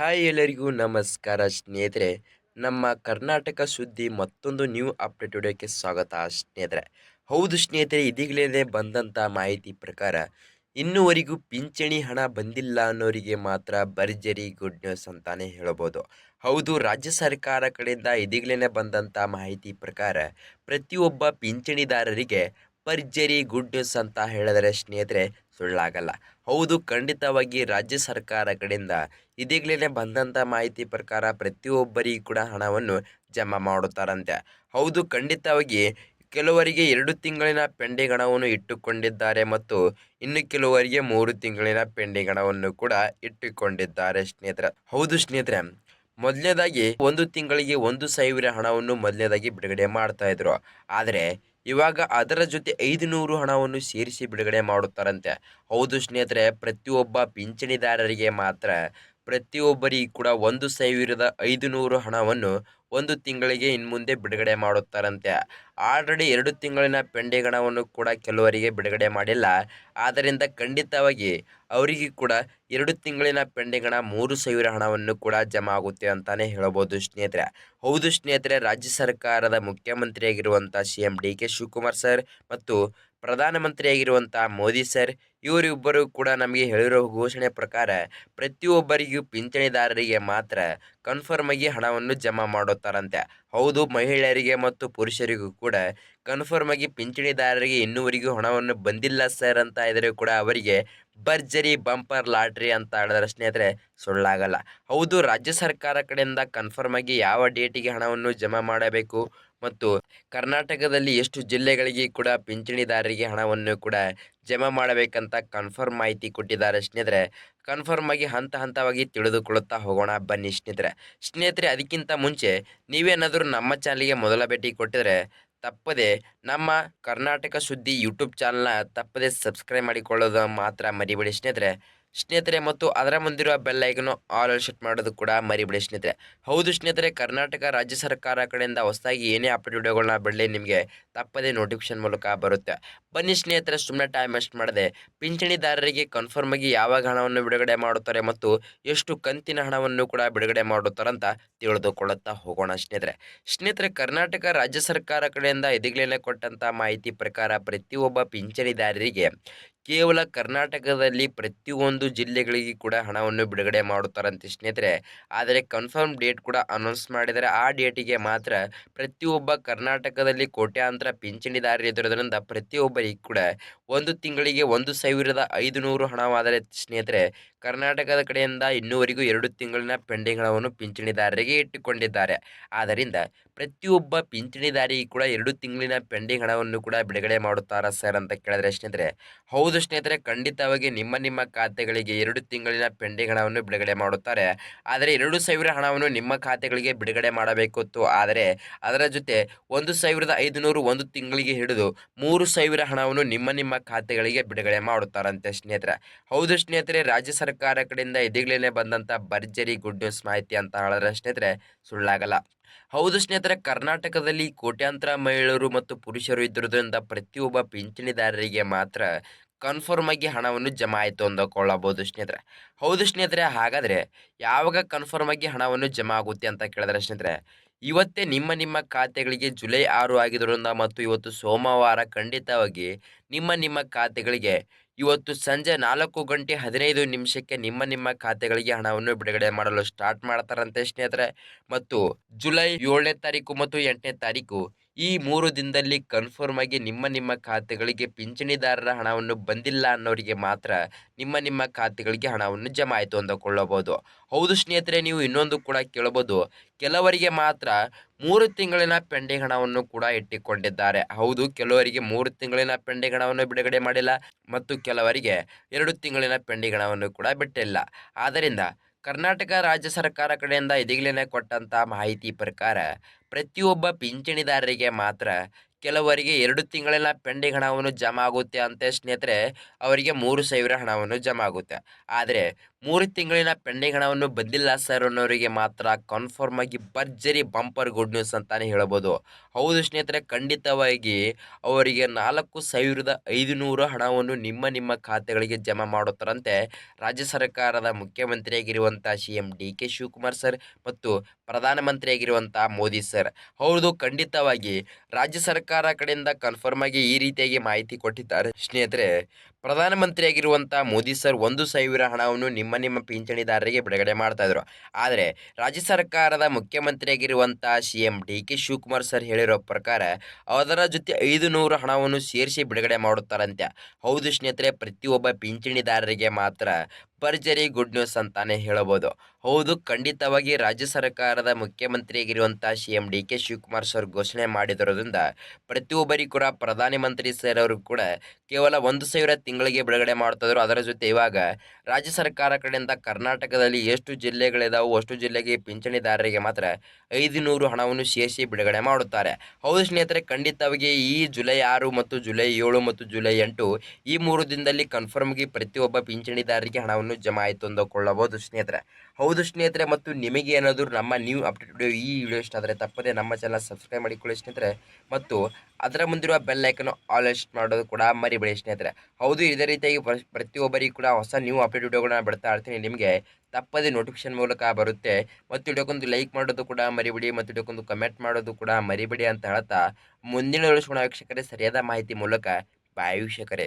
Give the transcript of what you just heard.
Hi ಎಲ್ಲರಿಗೂ ನಮಸ್ಕಾರ ಸ್ನೇಹಿತರೆ. ನಮ್ಮ ಕರ್ನಾಟಕ ಸುದ್ದಿ ಮತ್ತೊಂದು ನ್ಯೂ ಅಪ್ಡೇಟ್ ವಿಡಿಯೋಕ್ಕೆ ಸ್ವಾಗತ ಸ್ನೇಹಿತರೆ. ಹೌದು ಸ್ನೇಹಿತರೆ, ಇದೀಗಲೇ ಬಂದಂಥ ಮಾಹಿತಿ ಪ್ರಕಾರ ಇನ್ನೂವರೆಗೂ ಪಿಂಚಣಿ ಹಣ ಬಂದಿಲ್ಲ ಅನ್ನೋರಿಗೆ ಮಾತ್ರ ಭರ್ಜರಿ ಗುಡ್ ನ್ಯೂಸ್ ಅಂತಾನೆ ಹೇಳಬಹುದು. ಹೌದು, ರಾಜ್ಯ ಸರ್ಕಾರ ಕಡೆಯಿಂದ ಇದೀಗಲೇ ಬಂದಂಥ ಮಾಹಿತಿ ಪ್ರಕಾರ ಪ್ರತಿಯೊಬ್ಬ ಪಿಂಚಣಿದಾರರಿಗೆ ಭರ್ಜರಿ ಗುಡ್ ನ್ಯೂಸ್ ಅಂತ ಹೇಳಿದರೆ ಸ್ನೇಹಿತರೆ ಸುಳ್ಳಾಗಲ್ಲ. ಹೌದು, ಖಂಡಿತವಾಗಿ ರಾಜ್ಯ ಸರ್ಕಾರ ಕಡೆಯಿಂದ ಇದೀಗಲೇ ಬಂದಂಥ ಮಾಹಿತಿ ಪ್ರಕಾರ ಪ್ರತಿಯೊಬ್ಬರಿಗೂ ಕೂಡ ಹಣವನ್ನು ಜಮಾ ಮಾಡುತ್ತಾರಂತೆ. ಹೌದು, ಖಂಡಿತವಾಗಿ ಕೆಲವರಿಗೆ 2 ತಿಂಗಳಿನ ಪೆಂಡಿಂಗ್ ಹಣವನ್ನು ಇಟ್ಟುಕೊಂಡಿದ್ದಾರೆ ಮತ್ತು ಇನ್ನು ಕೆಲವರಿಗೆ 3 ತಿಂಗಳಿನ ಪೆಂಡಿಂಗ್ ಹಣವನ್ನು ಕೂಡ ಇಟ್ಟುಕೊಂಡಿದ್ದಾರೆ ಸ್ನೇಹಿತರೆ. ಹೌದು ಸ್ನೇಹಿತರೆ, ಮೊದಲನೇದಾಗಿ 1 ತಿಂಗಳಿಗೆ 1,000 ಹಣವನ್ನು ಮೊದಲನೇದಾಗಿ ಬಿಡುಗಡೆ ಮಾಡ್ತಾ ಇದ್ರು. ಆದರೆ ಇವಾಗ ಅದರ ಜೊತೆ 500 ಹಣವನ್ನು ಸೇರಿಸಿ ಬಿಡುಗಡೆ ಮಾಡುತ್ತಾರಂತೆ. ಹೌದು ಸ್ನೇಹಿತರೆ, ಪ್ರತಿಯೊಬ್ಬ ಪಿಂಚಣಿದಾರರಿಗೆ ಮಾತ್ರ ಪ್ರತಿಯೊಬ್ಬರಿಗೂ ಕೂಡ 1,500 ಹಣವನ್ನು 1 ತಿಂಗಳಿಗೆ ಇನ್ಮುಂದೆ ಬಿಡುಗಡೆ ಮಾಡುತ್ತಾರಂತೆ. ಆಲ್ರೆಡಿ 2 ತಿಂಗಳಿನ ಪೆಂಡಿಂಗ್ ಹಣವನ್ನು ಕೂಡ ಕೆಲವರಿಗೆ ಬಿಡುಗಡೆ ಮಾಡಿಲ್ಲ. ಆದ್ದರಿಂದ ಖಂಡಿತವಾಗಿ ಅವರಿಗೆ ಕೂಡ 2 ತಿಂಗಳಿನ ಪೆಂಡಿಂಗ್ ಹಣ 3,000 ಹಣವನ್ನು ಕೂಡ ಜಮಾ ಆಗುತ್ತೆ ಅಂತಾನೆ ಹೇಳಬಹುದು ಸ್ನೇಹಿತರೆ. ಹೌದು ಸ್ನೇಹಿತರೆ, ರಾಜ್ಯ ಸರ್ಕಾರದ ಮುಖ್ಯಮಂತ್ರಿಯಾಗಿರುವಂಥ CM DK ಶಿವಕುಮಾರ್ ಸರ್ ಮತ್ತು ಪ್ರಧಾನಮಂತ್ರಿಯಾಗಿರುವಂಥ ಮೋದಿ ಸರ್, ಇವರಿಬ್ಬರು ಕೂಡ ನಮಗೆ ಹೇಳಿರೋ ಘೋಷಣೆ ಪ್ರಕಾರ ಪ್ರತಿಯೊಬ್ಬರಿಗೂ ಪಿಂಚಣಿದಾರರಿಗೆ ಮಾತ್ರ ಕನ್ಫರ್ಮ್ ಆಗಿ ಹಣವನ್ನು ಜಮಾ ಮಾಡುತ್ತಾರಂತೆ. ಹೌದು, ಮಹಿಳೆಯರಿಗೆ ಮತ್ತು ಪುರುಷರಿಗೂ ಕೂಡ ಕನ್ಫರ್ಮ್ ಆಗಿ ಪಿಂಚಣಿದಾರರಿಗೆ ಇನ್ನೂವರೆಗೂ ಹಣವನ್ನು ಬಂದಿಲ್ಲ ಸರ್ ಅಂತ ಇದ್ದರೆ ಕೂಡ ಅವರಿಗೆ ಭರ್ಜರಿ ಬಂಪರ್ ಲಾಟ್ರಿ ಅಂತ ಹೇಳಿದ್ರೆ ಸ್ನೇಹಿತರೆ ಸುಳ್ಳಾಗಲ್ಲ. ಹೌದು, ರಾಜ್ಯ ಸರ್ಕಾರ ಕಡೆಯಿಂದ ಕನ್ಫರ್ಮ್ ಆಗಿ ಯಾವ ಡೇಟಿಗೆ ಹಣವನ್ನು ಜಮಾ ಮಾಡಬೇಕು ಮತ್ತು ಕರ್ನಾಟಕದಲ್ಲಿ ಎಷ್ಟು ಜಿಲ್ಲೆಗಳಿಗೆ ಕೂಡ ಪಿಂಚಣಿದಾರರಿಗೆ ಹಣವನ್ನು ಕೂಡ ಜಮಾ ಮಾಡಬೇಕಂತ ಕನ್ಫರ್ಮ್ ಮಾಹಿತಿ ಕೊಟ್ಟಿದ್ದಾರೆ ಸ್ನೇಹಿತರೆ. ಕನ್ಫರ್ಮ್ ಆಗಿ ಹಂತ ಹಂತವಾಗಿ ತಿಳಿದುಕೊಳ್ಳುತ್ತಾ ಹೋಗೋಣ ಬನ್ನಿ ಸ್ನೇಹಿತರೆ. ಅದಕ್ಕಿಂತ ಮುಂಚೆ ನೀವೇನಾದರೂ ನಮ್ಮ ಚಾನಲ್ಗೆ ಮೊದಲ ಭೇಟಿ ಕೊಟ್ಟಿದ್ರೆ ತಪ್ಪದೆ ನಮ್ಮ ಕರ್ನಾಟಕ ಸುದ್ದಿ ಯೂಟ್ಯೂಬ್ ಚಾನಲ್ನ ತಪ್ಪದೆ ಸಬ್ಸ್ಕ್ರೈಬ್ ಮಾಡಿಕೊಳ್ಳೋದು ಮಾತ್ರ ಮರಿಬೇಡಿ ಸ್ನೇಹಿತರೆ. ಮತ್ತು ಅದರ ಮುಂದಿರುವ ಬೆಲ್ ಐಕನ್ ಆಲ್ ಸೆಟ್ ಮಾಡೋದು ಕೂಡ ಮರಿಬೇಡಿ ಸ್ನೇಹಿತರೆ. ಹೌದು ಸ್ನೇಹಿತರೆ, ಕರ್ನಾಟಕ ರಾಜ್ಯ ಸರ್ಕಾರ ಕಡೆಯಿಂದ ಹೊಸದಾಗಿ ಏನೇ ಅಪ್ಡೇಟ್ ವಿಡಿಯೋಗಳನ್ನ ಬಿಡಲಿ ನಿಮಗೆ ತಪ್ಪದೆ ನೋಟಿಫಿಕೇಶನ್ ಮೂಲಕ ಬರುತ್ತೆ. ಬನ್ನಿ ಸ್ನೇಹಿತರೆ, ಸುಮ್ಮನೆ ಟೈಮ್ ವೇಸ್ಟ್ ಮಾಡದೆ ಪಿಂಚಣಿದಾರರಿಗೆ ಕನ್ಫರ್ಮ್ ಆಗಿ ಯಾವಾಗ ಹಣವನ್ನು ಬಿಡುಗಡೆ ಮಾಡುತ್ತಾರೆ ಮತ್ತು ಎಷ್ಟು ಕಂತಿನ ಹಣವನ್ನು ಕೂಡ ಬಿಡುಗಡೆ ಮಾಡುತ್ತಾರಂತ ತಿಳಿದುಕೊಳ್ಳುತ್ತಾ ಹೋಗೋಣ ಸ್ನೇಹಿತರೆ, ಕರ್ನಾಟಕ ರಾಜ್ಯ ಸರ್ಕಾರ ಕಡೆಯಿಂದ ಇದೀಗಲೇ ಕೊಟ್ಟಂತ ಮಾಹಿತಿ ಪ್ರಕಾರ ಪ್ರತಿಯೊಬ್ಬ ಪಿಂಚಣಿದಾರರಿಗೆ ಕೇವಲ ಕರ್ನಾಟಕದಲ್ಲಿ ಪ್ರತಿಯೊಂದು ಜಿಲ್ಲೆಗಳಿಗೆ ಕೂಡ ಹಣವನ್ನು ಬಿಡುಗಡೆ ಮಾಡುತ್ತಾರಂತೆ ಸ್ನೇಹಿತರೆ. ಆದರೆ ಕನ್ಫರ್ಮ್ ಡೇಟ್ ಕೂಡ ಅನೌನ್ಸ್ ಮಾಡಿದರೆ ಆ ಡೇಟಿಗೆ ಮಾತ್ರ ಪ್ರತಿಯೊಬ್ಬ ಕರ್ನಾಟಕದಲ್ಲಿ ಕೋಟ್ಯಾಂತರ ಪಿಂಚಣಿದಾರರಿರುವುದರಿಂದ ಪ್ರತಿಯೊಬ್ಬರಿಗೂ ಕೂಡ 1 ತಿಂಗಳಿಗೆ 1,500 ಹಣವಾದರೆ ಸ್ನೇಹಿತರೆ, ಕರ್ನಾಟಕದ ಕಡೆಯಿಂದ ಇನ್ನೂವರೆಗೂ 2 ತಿಂಗಳಿನ ಪೆಂಡಿಂಗ್ ಹಣವನ್ನು ಪಿಂಚಣಿದಾರರಿಗೆ ಇಟ್ಟುಕೊಂಡಿದ್ದಾರೆ. ಆದ್ದರಿಂದ ಪ್ರತಿಯೊಬ್ಬ ಪಿಂಚಣಿದಾರಿಗೂ ಕೂಡ 2 ತಿಂಗಳಿನ ಪೆಂಡಿಂಗ್ ಹಣವನ್ನು ಕೂಡ ಬಿಡುಗಡೆ ಮಾಡುತ್ತಾರಾ ಸರ್ ಅಂತ ಕೇಳಿದ್ರೆ ಸ್ನೇಹಿತರೆ, ಹೌದು ಸ್ನೇಹಿತರೆ, ಖಂಡಿತವಾಗಿ ನಿಮ್ಮ ಖಾತೆಗಳಿಗೆ 2 ತಿಂಗಳಿನ ಪೆಂಡಿಂಗ್ ಹಣವನ್ನು ಬಿಡುಗಡೆ ಮಾಡುತ್ತಾರೆ. ಆದರೆ 2,000 ಹಣವನ್ನು ನಿಮ್ಮ ಖಾತೆಗಳಿಗೆ ಬಿಡುಗಡೆ ಮಾಡಬೇಕಿತ್ತು. ಆದರೆ ಅದರ ಜೊತೆ 1,500 1 ತಿಂಗಳಿಗೆ ಹಿಡಿದು 3,000 ಹಣವನ್ನು ನಿಮ್ಮ ಖಾತೆಗಳಿಗೆ ಬಿಡುಗಡೆ ಮಾಡುತ್ತಾರಂತೆ ಸ್ನೇಹಿತರೆ. ಹೌದು ಸ್ನೇಹಿತರೆ, ರಾಜ್ಯ ಸರ್ಕಾರ ಕಡೆಯಿಂದ ಇದೀಗಲೇ ಬಂದಂಥ ಭರ್ಜರಿ ಗುಡ್ ನ್ಯೂಸ್ ಮಾಹಿತಿ ಅಂತ ಹೇಳಿದ್ರೆ ಸ್ನೇಹಿತರೆ ಸುಳ್ಳಾಗಲ್ಲ. ಹೌದು ಸ್ನೇಹಿತರೆ, ಕರ್ನಾಟಕದಲ್ಲಿ ಕೋಟ್ಯಾಂತರ ಮಹಿಳೆಯರು ಮತ್ತು ಪುರುಷರು ಇದ್ದುದರಿಂದ ಪ್ರತಿಯೊಬ್ಬ ಪಿಂಚಣಿದಾರರಿಗೆ ಮಾತ್ರ ಕನ್ಫರ್ಮ್ ಆಗಿ ಹಣವನ್ನು ಜಮಾ ಆಯಿತು ಅಂದುಕೊಳ್ಳಬಹುದು ಸ್ನೇಹಿತರೆ. ಹೌದು ಸ್ನೇಹಿತರೆ, ಹಾಗಾದರೆ ಯಾವಾಗ ಕನ್ಫರ್ಮ್ ಆಗಿ ಹಣವನ್ನು ಜಮಾ ಆಗುತ್ತೆ ಅಂತ ಕೇಳಿದ್ರೆ ಸ್ನೇಹಿತರೆ, ಇವತ್ತೇ ನಿಮ್ಮ ಖಾತೆಗಳಿಗೆ ಜುಲೈ 6 ಆಗಿದ್ದರಿಂದ ಮತ್ತು ಇವತ್ತು ಸೋಮವಾರ ಖಂಡಿತವಾಗಿ ನಿಮ್ಮ ಖಾತೆಗಳಿಗೆ ಇವತ್ತು ಸಂಜೆ 4:15 ನಿಮ್ಮ ಖಾತೆಗಳಿಗೆ ಹಣವನ್ನು ಬಿಡುಗಡೆ ಮಾಡಲು ಸ್ಟಾರ್ಟ್ ಮಾಡ್ತಾರಂತೆ ಸ್ನೇಹಿತರೆ. ಮತ್ತು ಜುಲೈ 7ನೇ ತಾರೀಕು ಮತ್ತು 8ನೇ ತಾರೀಕು ಈ 3 ದಿನದಲ್ಲಿ ಕನ್ಫರ್ಮ್ ಆಗಿ ನಿಮ್ಮ ಖಾತೆಗಳಿಗೆ ಪಿಂಚಣಿದಾರರ ಹಣವನ್ನು ಬಂದಿಲ್ಲ ಅನ್ನೋರಿಗೆ ಮಾತ್ರ ನಿಮ್ಮ ಖಾತೆಗಳಿಗೆ ಹಣವನ್ನು ಜಮಾ ಆಯಿತು ಅಂದುಕೊಳ್ಳಬಹುದು. ಹೌದು ಸ್ನೇಹಿತರೆ, ನೀವು ಇನ್ನೊಂದು ಕೂಡ ಕೇಳಬಹುದು, ಕೆಲವರಿಗೆ ಮಾತ್ರ 3 ತಿಂಗಳಿನ ಪೆಂಡಿಂಗ್ ಹಣವನ್ನು ಕೂಡ ಇಟ್ಟುಕೊಂಡಿದ್ದಾರೆ. ಹೌದು, ಕೆಲವರಿಗೆ 3 ತಿಂಗಳಿನ ಪೆಂಡಿಂಗ್ ಹಣವನ್ನು ಬಿಡುಗಡೆ ಮಾಡಿಲ್ಲ ಮತ್ತು ಕೆಲವರಿಗೆ 2 ತಿಂಗಳಿನ ಪೆಂಡಿಂಗ್ ಹಣವನ್ನು ಕೂಡ ಬಿಟ್ಟಿಲ್ಲ. ಆದ್ದರಿಂದ ಕರ್ನಾಟಕ ರಾಜ್ಯ ಸರ್ಕಾರ ಕಡೆಯಿಂದ ಇದೀಗಲೇ ಕೊಟ್ಟಂತ ಮಾಹಿತಿ ಪ್ರಕಾರ ಪ್ರತಿಯೊಬ್ಬ ಪಿಂಚಣಿದಾರರಿಗೆ ಮಾತ್ರ ಕೆಲವರಿಗೆ 2 ತಿಂಗಳಿನ ಪೆಂಡಿಂಗ್ ಹಣವನ್ನು ಜಮಾ ಆಗುತ್ತೆ ಅಂತೆ ಸ್ನೇಹಿತರೆ, ಅವರಿಗೆ 3,000 ಹಣವನ್ನು ಜಮಾ ಆಗುತ್ತೆ. ಆದರೆ 3 ತಿಂಗಳಿನ ಪೆಂಡಿಂಗ್ ಹಣವನ್ನು ಬಂದಿಲ್ಲ ಸರ್ ಅನ್ನೋರಿಗೆ ಮಾತ್ರ ಕನ್ಫರ್ಮ್ ಆಗಿ ಭರ್ಜರಿ ಬಂಪರ್ ಗುಡ್ ನ್ಯೂಸ್ ಅಂತಾನೆ ಹೇಳಬಹುದು. ಹೌದು ಸ್ನೇಹಿತರೆ, ಖಂಡಿತವಾಗಿ ಅವರಿಗೆ 4,500 ಹಣವನ್ನು ನಿಮ್ಮ ಖಾತೆಗಳಿಗೆ ಜಮಾ ಮಾಡುತ್ತಾರಂತೆ ರಾಜ್ಯ ಸರ್ಕಾರದ ಮುಖ್ಯಮಂತ್ರಿಯಾಗಿರುವಂಥ CM DK ಶಿವಕುಮಾರ್ ಸರ್ ಮತ್ತು ಪ್ರಧಾನಮಂತ್ರಿಯಾಗಿರುವಂಥ ಮೋದಿ ಸರ್. ಹೌದು, ಖಂಡಿತವಾಗಿ ರಾಜ್ಯ ಸರ್ಕಾರ ಕಡೆಯಿಂದ ಕನ್ಫರ್ಮ್ ಆಗಿ ಈ ರೀತಿಯಾಗಿ ಮಾಹಿತಿ ಕೊಟ್ಟಿದ್ದಾರೆ ಸ್ನೇಹಿತರೆ. ಪ್ರಧಾನಮಂತ್ರಿಯಾಗಿರುವಂಥ ಮೋದಿ ಸರ್ 1,000 ಹಣವನ್ನು ನಿಮ್ಮ ಪಿಂಚಣಿದಾರರಿಗೆ ಬಿಡುಗಡೆ ಮಾಡ್ತಾ ಇದ್ರು. ಆದರೆ ರಾಜ್ಯ ಸರ್ಕಾರದ ಮುಖ್ಯಮಂತ್ರಿಯಾಗಿರುವಂಥ CM DK ಶಿವಕುಮಾರ್ ಸರ್ ಹೇಳಿರೋ ಪ್ರಕಾರ ಅದರ ಜೊತೆ 500 ಹಣವನ್ನು ಸೇರಿಸಿ ಬಿಡುಗಡೆ ಮಾಡುತ್ತಾರಂತೆ. ಹೌದು ಸ್ನೇಹಿತರೆ, ಪ್ರತಿಯೊಬ್ಬ ಪಿಂಚಣಿದಾರರಿಗೆ ಮಾತ್ರ ಭರ್ಜರಿ ಗುಡ್ ನ್ಯೂಸ್ ಅಂತಾನೆ ಹೇಳಬಹುದು. ಹೌದು, ಖಂಡಿತವಾಗಿ ರಾಜ್ಯ ಸರ್ಕಾರದ ಮುಖ್ಯಮಂತ್ರಿಯಾಗಿರುವಂಥ CM DK ಶಿವಕುಮಾರ್ ಸರ್ ಘೋಷಣೆ ಮಾಡಿರೋದ್ರಿಂದ ಪ್ರತಿಯೊಬ್ಬರಿಗೂ ಕೂಡ ಪ್ರಧಾನಮಂತ್ರಿ ಸರ್ ಅವರು ಕೂಡ ಕೇವಲ 1,000 ತಿಂಗಳಿಗೆ ಬಿಡುಗಡೆ ಮಾಡ್ತಿದ್ರು. ಅದರ ಜೊತೆ ಇವಾಗ ರಾಜ್ಯ ಸರ್ಕಾರ ಕಡೆಯಿಂದ ಕರ್ನಾಟಕದಲ್ಲಿ ಎಷ್ಟು ಜಿಲ್ಲೆಗಳಿದಾವೋ ಅಷ್ಟು ಜಿಲ್ಲೆಗೆ ಪಿಂಚಣಿದಾರರಿಗೆ ಮಾತ್ರ 500 ಹಣವನ್ನು ಸೇರಿಸಿ ಬಿಡುಗಡೆ ಮಾಡುತ್ತಾರೆ. ಹೌದು ಸ್ನೇಹಿತರೆ, ಖಂಡಿತವಾಗಿ ಈ ಜುಲೈ 6 ಮತ್ತು ಜುಲೈ 7 ಮತ್ತು ಜುಲೈ 8 ಈ 3 ದಿನದಲ್ಲಿ ಕನ್ಫರ್ಮ್ಗೆ ಪ್ರತಿಯೊಬ್ಬ ಪಿಂಚಣಿದಾರರಿಗೆ ಹಣವನ್ನು ಜಮಾ ಆಯಿತು ಅಂದುಕೊಳ್ಳಬಹುದು ಸ್ನೇಹಿತರೆ. ಹೌದು ಸ್ನೇಹಿತರೆ, ಮತ್ತು ನಿಮಗೆ ಏನಾದರೂ ನಮ್ಮ ನ್ಯೂ ಅಪ್ಡೇಟ್ ವಿಡಿಯೋ ಈ ವಿಡಿಯೋ ಇಷ್ಟ ಆದರೆ ತಪ್ಪದೆ ನಮ್ಮ ಚಾನಲ್ ಸಬ್ಸ್ಕ್ರೈಬ್ ಮಾಡಿಕೊಳ್ಳಿ ಸ್ನೇಹಿತರೆ, ಮತ್ತು ಅದರ ಮುಂದಿರುವ ಬೆಲ್ ಐಕನ್ ಆಲ್ ಇಸ್ಟ್ ಮಾಡೋದು ಕೂಡ ಮರಿಬೇಡಿ ಸ್ನೇಹಿತರೆ. ಹೌದು, ಇದೇ ರೀತಿಯಾಗಿ ಪ್ರತಿಯೊಬ್ಬರಿಗೂ ಕೂಡ ಹೊಸ ನ್ಯೂ ಅಪ್ಡೇಟ್ ವಿಡಿಯೋಗಳನ್ನ ಬಿಡ್ತಾ ಇರ್ತೀನಿ. ನಿಮಗೆ ತಪ್ಪದೆ ನೋಟಿಫಿಕೇಶನ್ ಮೂಲಕ ಬರುತ್ತೆ. ಮತ್ತು ವಿಡಿಯೋಕ್ಕೊಂದು ಲೈಕ್ ಮಾಡೋದು ಕೂಡ ಮರಿಬೇಡಿ ಮತ್ತು ವಿಡಿಯೋಕ್ಕೊಂದು ಕಮೆಂಟ್ ಮಾಡೋದು ಕೂಡ ಮರಿಬೇಡಿ ಅಂತ ಹೇಳ್ತಾ ಮುಂದಿನ ವೀಕ್ಷಕರೇ ಸರಿಯಾದ ಮಾಹಿತಿ ಮೂಲಕ ಬಾಯ್ ವೀಕ್ಷಕರೇ.